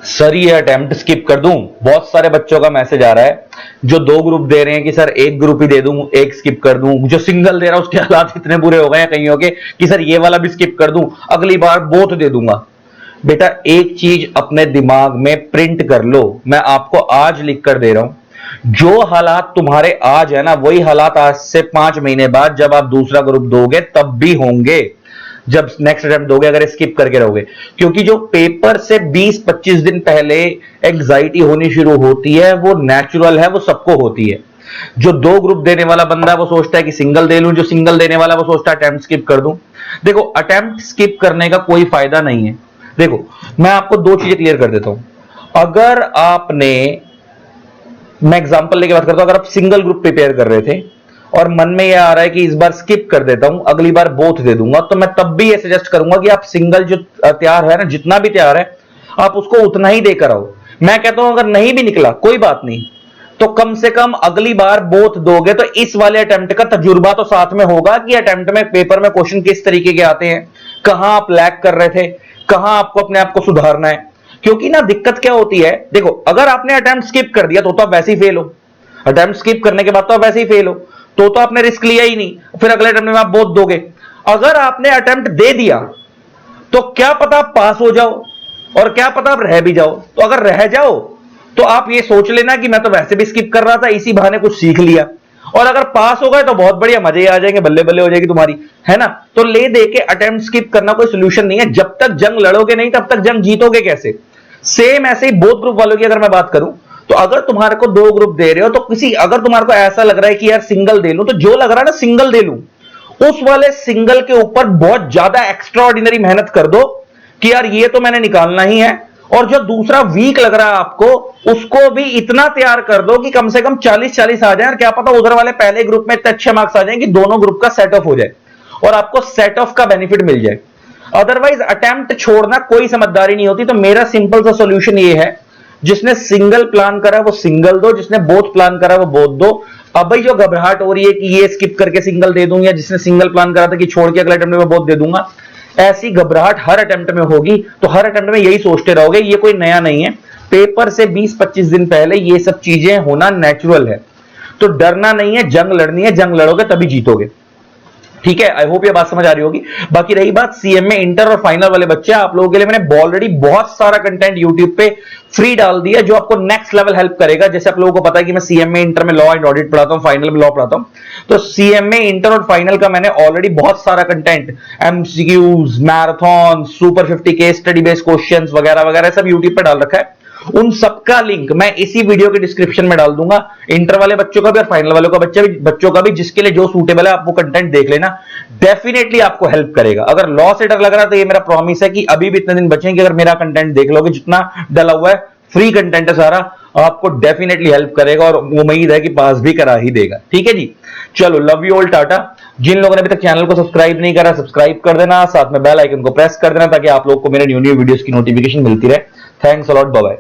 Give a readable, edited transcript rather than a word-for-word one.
Sir ये attempt skip कर दूं? बहुत सारे बच्चों का मैसेज आ रहा है जो दो ग्रुप दे रहे हैं कि सर एक ग्रुप ही दे दूं, एक स्किप कर दूं। जो सिंगल दे रहा है उसके हालात इतने बुरे हो गए हैं कईयों के कि सर ये वाला भी स्किप कर दूं, अगली बार बोथ दे दूंगा। बेटा एक चीज अपने दिमाग में प्रिंट कर लो, मैं आपको आज लिख कर दे रहा हूं, जो हालात तुम्हारे आज है ना वही हालात आज से 5 महीने बाद जब आप दूसरा ग्रुप दोगे तब भी होंगे, जब नेक्स्ट अटेम्प्ट दोगे अगर स्किप करके रहोगे। क्योंकि जो पेपर से 20-25 दिन पहले एंग्जाइटी होनी शुरू होती है वो नेचुरल है, वो सबको होती है। जो दो ग्रुप देने वाला बंदा है वो सोचता है कि सिंगल दे लूं, जो सिंगल देने वाला वो सोचता है अटेम्प्ट स्किप कर दूं। देखो अटेम्प्ट स्किप करने का कोई फायदा नहीं है। देखो मैं आपको दो चीजें क्लियर कर देता हूं। अगर आपने, मैं एग्जांपल लेके बात करता हूं, अगर आप सिंगल ग्रुप प्रिपेयर कर रहे थे और मन में यह आ रहा है कि इस बार स्किप कर देता हूं, अगली बार बोथ दे दूंगा, तो मैं तब भी यह सजेस्ट करूंगा कि आप सिंगल जो तैयार है ना, जितना भी तैयार है आप उसको उतना ही देकर आओ। मैं कहता हूं अगर नहीं भी निकला कोई बात नहीं, तो कम से कम अगली बार बोथ दोगे तो इस वाले अटेम्प्ट का तजुर्बा तो साथ में होगा कि अटेम्प्ट में पेपर में क्वेश्चन किस तरीके के आते हैं, कहां आप लैग कर रहे थे, कहां आपको अपने आप को सुधारना है। क्योंकि ना दिक्कत क्या होती है, देखो अगर आपने अटेम्प्ट स्किप कर दिया तो आप वैसे ही फेल हो, अटेम्प्ट स्किप करने के बाद तो आप वैसे ही फेल हो, तो आपने रिस्क लिया ही नहीं, फिर अगले अटेम्प्ट में आप बोथ दोगे। अगर आपने अटेम्प्ट दे दिया तो क्या पता आप पास हो जाओ और क्या पता आप रह भी जाओ। तो अगर रह जाओ तो आप ये सोच लेना कि मैं तो वैसे भी स्किप कर रहा था, इसी बहाने कुछ सीख लिया। और अगर पास हो गए तो बहुत बढ़िया, मजे ही आ जाएंगे, बल्ले बल्ले हो जाएगी तुम्हारी, है ना। तो ले दे के अटेम्प्ट स्किप करना कोई सोल्यूशन नहीं है। जब तक जंग लड़ोगे नहीं तब तक जंग जीतोगे कैसे। सेम ऐसे ही बोथ ग्रुप वालों की अगर मैं बात करूं, तो अगर तुम्हारे को दो ग्रुप दे रहे हो तो किसी, अगर तुम्हारे को ऐसा लग रहा है कि यार सिंगल दे लूं, तो जो लग रहा है ना सिंगल दे लूं, उस वाले सिंगल के ऊपर बहुत ज्यादा एक्स्ट्रा ऑर्डिनरी मेहनत कर दो कि यार ये तो मैंने निकालना ही है। और जो दूसरा वीक लग रहा है आपको, उसको भी इतना तैयार कर दो कि कम से कम 40-40 आ जाए, और क्या पता उधर वाले पहले ग्रुप में इतने अच्छे मार्क्स आ जाए कि दोनों ग्रुप का सेट ऑफ हो जाए और आपको सेट ऑफ का बेनिफिट मिल जाए। अदरवाइज अटेम्प्ट छोड़ना कोई समझदारी नहीं होती। तो मेरा सिंपल सा सॉल्यूशन ये है, जिसने सिंगल प्लान करा वो सिंगल दो, जिसने बोथ प्लान करा वो बोथ दो। अब भाई जो घबराहट हो रही है कि ये स्किप करके सिंगल दे दूं, या जिसने सिंगल प्लान करा था कि छोड़ के अगले अटेम्प्ट में बोथ दे दूंगा, ऐसी घबराहट हर अटेम्प्ट में होगी। तो हर अटेम्प्ट में यही सोचते रहोगे, ये कोई नया नहीं है। पेपर से 20-25 दिन पहले ये सब चीजें होना नेचुरल है। तो डरना नहीं है, जंग लड़नी है, जंग लड़ोगे तभी जीतोगे। ठीक है, आई होप ये बात समझ आ रही होगी। बाकी रही बात सीएमए इंटर और फाइनल वाले बच्चे, आप लोगों के लिए मैंने ऑलरेडी बहुत सारा कंटेंट यूट्यूब पे फ्री डाल दिया जो आपको नेक्स्ट लेवल हेल्प करेगा। जैसे आप लोगों को पता है कि मैं सीएमए इंटर में लॉ एंड ऑडिट पढ़ाता हूं, फाइनल में लॉ पढ़ाता हूं। तो सीएमए इंटर और फाइनल का मैंने ऑलरेडी बहुत सारा content, MCQs, marathon, super 50 case study based questions वगैरह वगैरह सब यूट्यूब पे डाल रखा है। उन सबका लिंक मैं इसी वीडियो के डिस्क्रिप्शन में डाल दूंगा, इंटर वाले बच्चों का भी और फाइनल वालों का बच्चों का भी, जिसके लिए जो सूटेबल है आप वो कंटेंट देख लेना, डेफिनेटली आपको हेल्प करेगा। अगर लॉ से डर लग रहा है तो ये मेरा प्रॉमिस है कि अभी भी इतने दिन बचे हैं कि अगर मेरा कंटेंट देख लोगे, जितना डला हुआ है, फ्री कंटेंट है सारा, आपको डेफिनेटली हेल्प करेगा और उम्मीद है कि पास भी करा ही देगा। ठीक है जी, चलो लव यू ऑल, टाटा। जिन लोगों ने अभी तक चैनल को सब्सक्राइब नहीं करा, सब्सक्राइब कर देना, साथ में बेल आइकन को प्रेस कर देना ताकि आप लोग को मेरे न्यू वीडियोस की नोटिफिकेशन मिलती रहे। Thanks a lot, bye bye.